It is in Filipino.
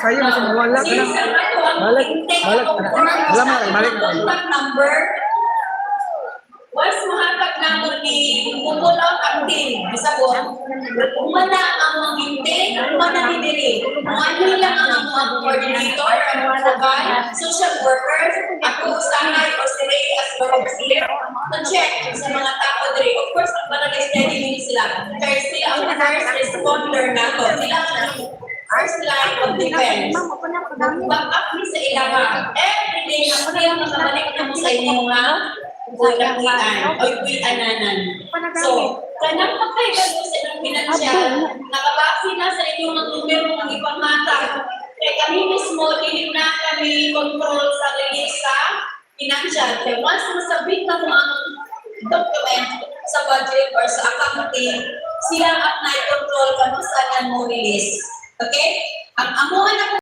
Kayo masih mawala ka na. Balik. Balik. Contact number. Once mahatag number ni pupull out ang team. Bisabot. Umana ang mga ginte, umana ni diri. Ano lang ang mga coordinator, ang mga provide, social workers, ako usahay o si Ray as well as here, to check sa mga tao diri. Of course, ang barangay steady din sila. Kaya sila ang first responder na to. Sila ang first line of defense. Back-up ni sa ilaha. Every day na sila makabalik na mo sa inyong mga kuyan o kuyanan. So, kanang pagkailan mo sa inyong financial, nakabasi na sa inyong mga numero ng ibang mata. Kaya kami mismo, hindi na kami control sa release sa financial. Kaya once masabit na mo ang document sa budget or sa accounting, sila at na-control kung saan mo release. Okay? Ang amuhan na